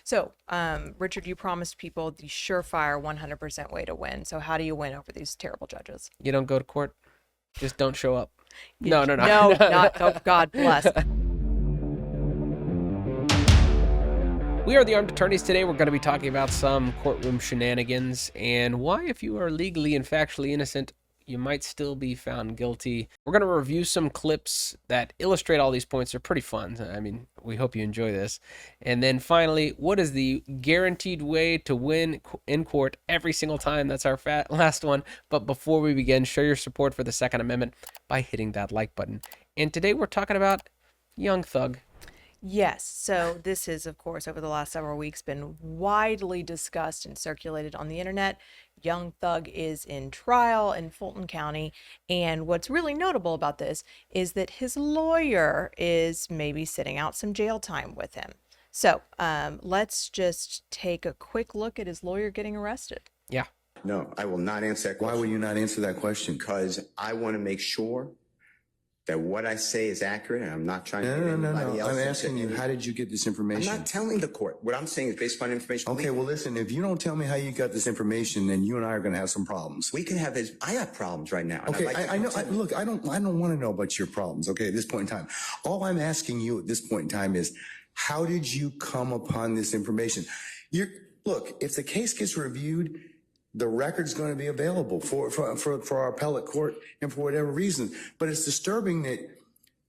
So, Richard, you promised people the surefire 100% way to win. So, how do you win over these terrible judges? You don't go to court, just don't show up. You, No, no, no. no, No. not, oh, God bless. We are the Armed Attorneys. Today we're going to be talking about some courtroom shenanigans and why, if you are legally and factually innocent, you might still be found guilty. We're going to review some clips that illustrate all these points. They're pretty fun. I mean, we hope you enjoy this. And then finally, what is the guaranteed way to win in court every single time? That's our last one. But before we begin, show your support for the Second Amendment by hitting that like button. And today we're talking about Young Thug. Yes. So this is, of course, over the last several weeks been widely discussed and circulated on the internet. Young Thug is in trial in Fulton County. And what's really notable about this is that his lawyer is maybe sitting out some jail time with him. So let's just take a quick look at his lawyer getting arrested. Yeah. No, I will not answer that question. Why will you not answer that question? Because I want to make sure that what I say is accurate, and I'm not trying to get anybody else. I'm asking you, how did you get this I'm information? not telling the court. What I'm saying is based upon information. Okay, well, listen, if you don't tell me how you got this information, then you and I are going to have some problems. We can have this. I have problems right now. Okay, I know. Look, I don't want to know about your problems. Okay, at this point in time, all I'm asking you at this point in time is, how did you come upon this information? Look, if the case gets reviewed, the record's going to be available for our appellate court and for whatever reason. But it's disturbing that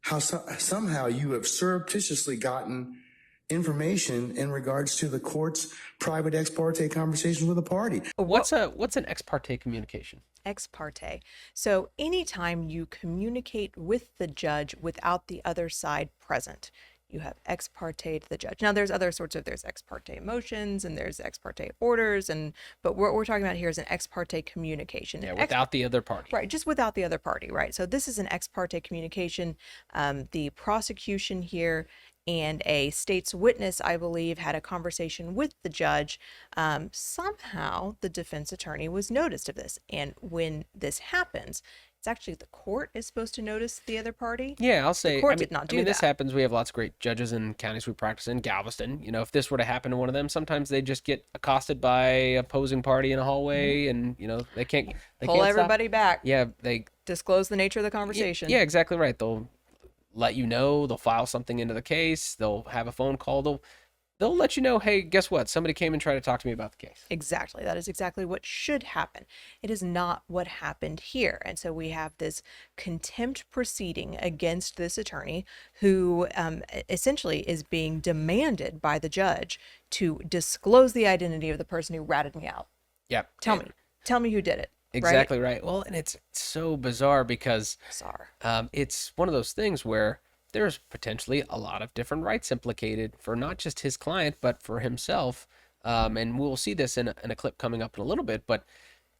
how somehow you have surreptitiously gotten information in regards to the court's private ex parte conversation with a party. What's an ex parte communication? Ex parte. So anytime you communicate with the judge without the other side present, you have ex parte to the judge. Now, there's other sorts of, there's ex parte motions and there's ex parte orders, but what we're talking about here is an ex parte communication. Yeah, without the other party. Right, just without the other party, right? So this is an ex parte communication. The prosecution here and a state's witness, I believe, had a conversation with the judge. Somehow the defense attorney was noticed of this. And when this happens, it's actually the court is supposed to notice the other party. Yeah, I'll say. The court did not do that. This happens. We have lots of great judges in counties we practice in. Galveston. You know, if this were to happen to one of them, sometimes they just get accosted by opposing party in a hallway, and you know they can't pull everybody back. Yeah, they disclose the nature of the conversation. Yeah, exactly right. They'll let you know. They'll file something into the case. They'll have a phone call. They'll let you know, hey, guess what? Somebody came and tried to talk to me about the case. Exactly. That is exactly what should happen. It is not what happened here. And so we have this contempt proceeding against this attorney who essentially is being demanded by the judge to disclose the identity of the person who ratted me out. Yeah. Tell me who did it. Exactly right. Well, and it's so bizarre because it's one of those things where there's potentially a lot of different rights implicated for not just his client, but for himself. And we'll see this in a clip coming up in a little bit. But,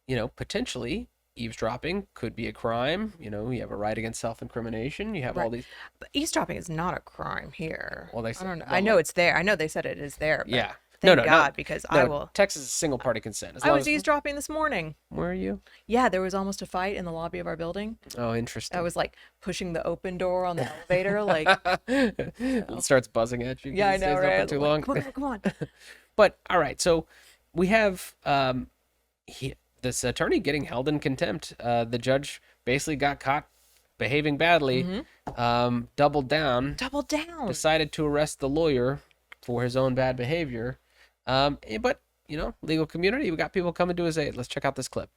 you know, potentially eavesdropping could be a crime. You know, you have a right against self-incrimination. You have all these. But eavesdropping is not a crime here. Well, I don't know. I know it's there. I know they said it is there. But yeah. Thank God, because I will. Texas is single party consent. I was eavesdropping this morning. Where are you? Yeah, there was almost a fight in the lobby of our building. Oh, interesting. I was like pushing the open door on the elevator, like it starts buzzing at you. Yeah, I know, right? Too long. Come on. But all right, so we have this attorney getting held in contempt. The judge basically got caught behaving badly. Doubled down. Decided to arrest the lawyer for his own bad behavior. But, you know, legal community, we got people coming to his aid. Let's check out this clip.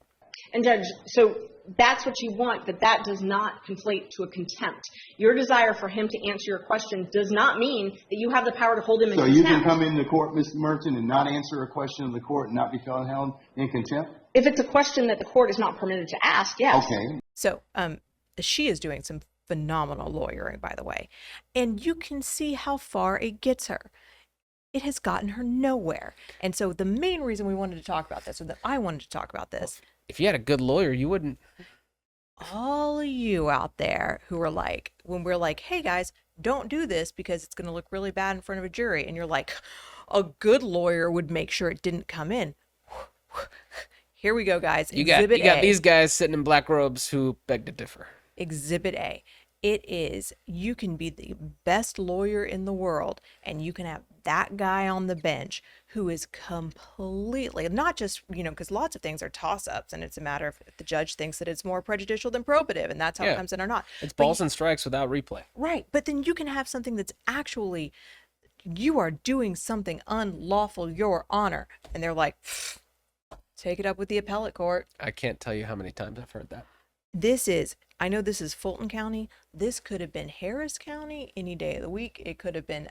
And Judge, so that's what you want, but that does not conflate to a contempt. Your desire for him to answer your question does not mean that you have the power to hold him in contempt. So you can come into court, Mr. Merchant, and not answer a question of the court and not be held in contempt? If it's a question that the court is not permitted to ask, yes. Okay. So she is doing some phenomenal lawyering, by the way. And you can see how far it gets her. It has gotten her nowhere. And so the main reason we wanted to talk about this, or that I wanted to talk about this. If you had a good lawyer, you wouldn't. All of you out there who are like, when we're like, hey guys, don't do this because it's going to look really bad in front of a jury. And you're like, a good lawyer would make sure it didn't come in. Here we go, guys. You got these guys sitting in black robes who beg to differ. Exhibit A. You can be the best lawyer in the world and you can have that guy on the bench who is completely not just, because lots of things are toss ups and it's a matter of if the judge thinks that it's more prejudicial than probative and that's how it Yeah. comes in or not. It's But balls and strikes without replay. right. But then you can have something that's actually, you are doing something unlawful, Your Honor. And they're like, take it up with the appellate court. I can't tell you how many times I've heard that. I know this is Fulton County. This could have been Harris County any day of the week. It could have been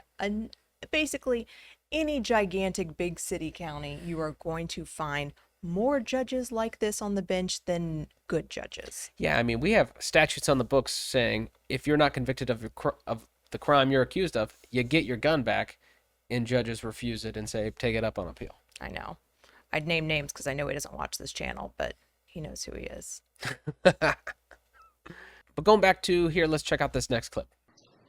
basically any gigantic big city county. You are going to find more judges like this on the bench than good judges. Yeah, I mean, we have statutes on the books saying if you're not convicted of the crime you're accused of, you get your gun back, and judges refuse it and say, take it up on appeal. I know. I'd name names because I know he doesn't watch this channel, but he knows who he is. But going back to here, let's check out this next clip.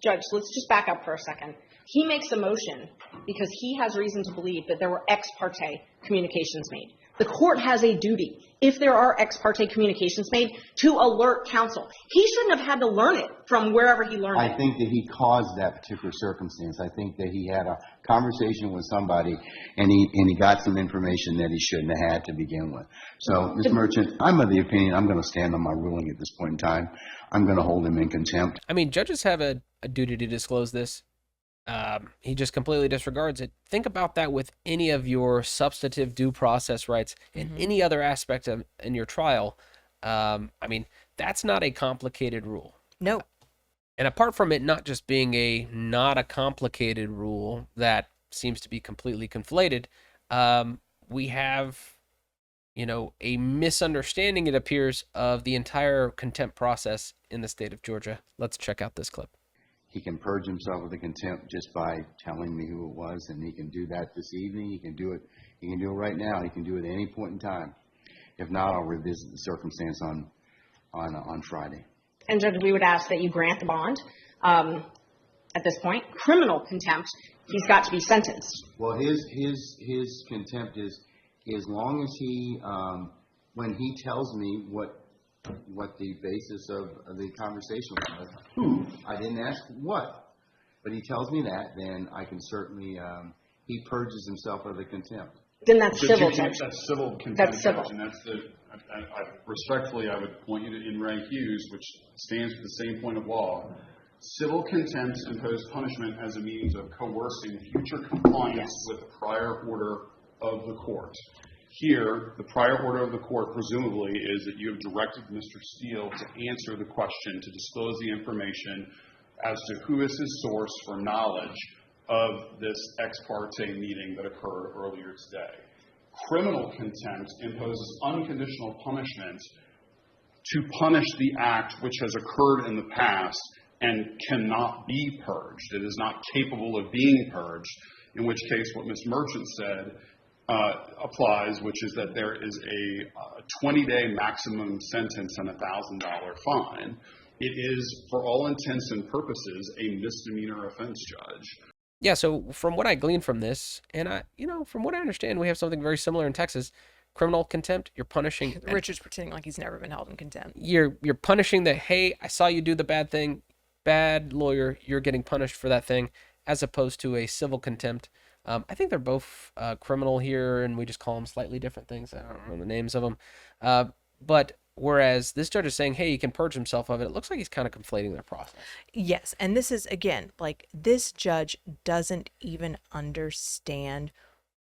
Judge, let's just back up for a second. He makes a motion because he has reason to believe that there were ex parte communications made. The court has a duty, if there are ex parte communications made, to alert counsel. He shouldn't have had to learn it from wherever he learned it. I think that he caused that particular circumstance. I think that he had a conversation with somebody and he got some information that he shouldn't have had to begin with. So, Ms. Merchant, I'm of the opinion I'm going to stand on my ruling at this point in time. I'm going to hold him in contempt. I mean, judges have a duty to disclose this. He just completely disregards it. Think about that with any of your substantive due process rights in any other aspect of in your trial. I mean, that's not a complicated rule. No. And apart from it not just being not a complicated rule that seems to be completely conflated, we have, a misunderstanding, it appears, of the entire contempt process in the state of Georgia. Let's check out this clip. He can purge himself of the contempt just by telling me who it was, and he can do that this evening. He can do it. He can do it right now. He can do it at any point in time. If not, I'll revisit the circumstance on Friday. And Judge, we would ask that you grant the bond. At this point, criminal contempt, he's got to be sentenced. Well, his contempt is as long as he when he tells me what the basis of the conversation was. Who? I didn't ask what, but he tells me that, then I can certainly, he purges himself of the contempt. Then that's civil, Judge. That's civil contempt. That's civil. Judge, and that's respectfully, I would point you to In Re Hughes, which stands for the same point of law. Civil contempt imposes punishment as a means of coercing future compliance with the prior order of the court. Here, the prior order of the court presumably is that you have directed Mr. Steele to answer the question, to disclose the information as to who is his source for knowledge of this ex parte meeting that occurred earlier today. Criminal contempt imposes unconditional punishment to punish the act which has occurred in the past and cannot be purged. It is not capable of being purged, in which case what Ms. Merchant said applies, which is that there is a 20-day maximum sentence and a $1,000 fine. It is, for all intents and purposes, a misdemeanor offense, Judge. Yeah, so from what I gleaned from this, and from what I understand, we have something very similar in Texas. Criminal contempt, you're punishing. Richard's pretending like he's never been held in contempt. You're punishing the, hey, I saw you do the bad thing, bad lawyer, you're getting punished for that thing, as opposed to a civil contempt. I think they're both criminal here, and we just call them slightly different things. I don't know the names of them. But whereas this judge is saying, hey, he can purge himself of it, it looks like he's kind of conflating their process. Yes, and this is, again, like this judge doesn't even understand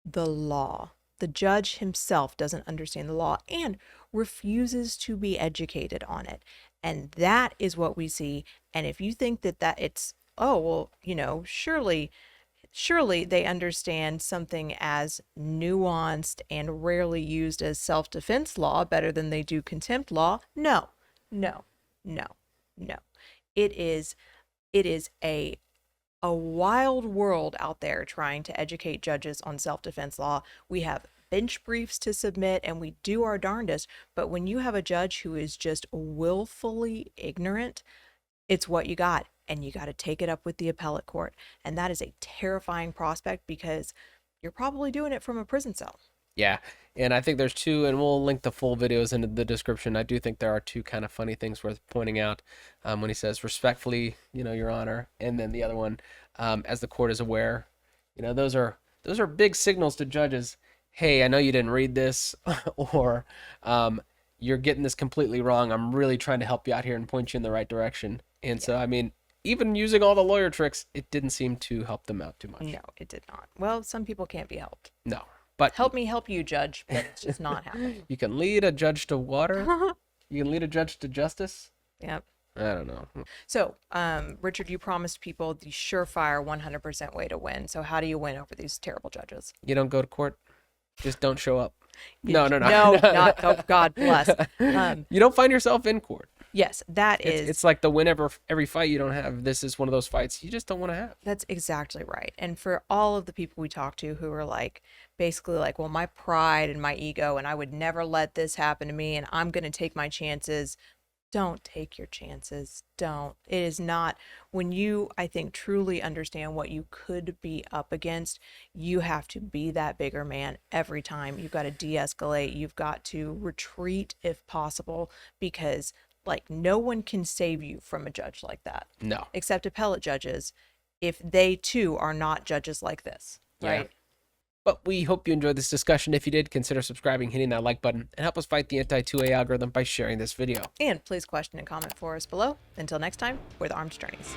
the law. The judge himself doesn't understand the law and refuses to be educated on it. And that is what we see. And if you think that it's, oh, well, surely they understand something as nuanced and rarely used as self-defense law better than they do contempt law. No. It is a wild world out there trying to educate judges on self-defense law. We have bench briefs to submit and we do our darndest, but when you have a judge who is just willfully ignorant, it's what you got. And you got to take it up with the appellate court. And that is a terrifying prospect because you're probably doing it from a prison cell. Yeah. And I think there's two, and we'll link the full videos in the description. I do think there are two kind of funny things worth pointing out when he says, respectfully, Your Honor. And then the other one, as the court is aware. Those are big signals to judges. Hey, I know you didn't read this, or you're getting this completely wrong. I'm really trying to help you out here and point you in the right direction. And so, I mean, even using all the lawyer tricks, it didn't seem to help them out too much. No, it did not. Well, some people can't be helped. No. But Help me help you, judge, but it's just not happening. you can lead a judge to water. You can lead a judge to justice. Yep. I don't know. So, Richard, you promised people the surefire 100% way to win. So how do you win over these terrible judges? You don't go to court. Just don't show up. No, No. not, oh, God bless. You don't find yourself in court. Yes, that is. It's like the win every fight you don't have. This is one of those fights you just don't want to have. That's exactly right. And for all of the people we talk to who are like, basically like, well, my pride and my ego, and I would never let this happen to me, and I'm going to take my chances. Don't take your chances. Don't. It is not, when you, I think, truly understand what you could be up against, you have to be that bigger man every time. You've got to de-escalate. You've got to retreat if possible, because like no one can save you from a judge like that. No. Except appellate judges, if they too are not judges like this, right? Yeah. But we hope you enjoyed this discussion. If you did, consider subscribing, hitting that like button, and help us fight the anti-2A algorithm by sharing this video. And please question and comment for us below. Until next time, we're the Armed Attorneys.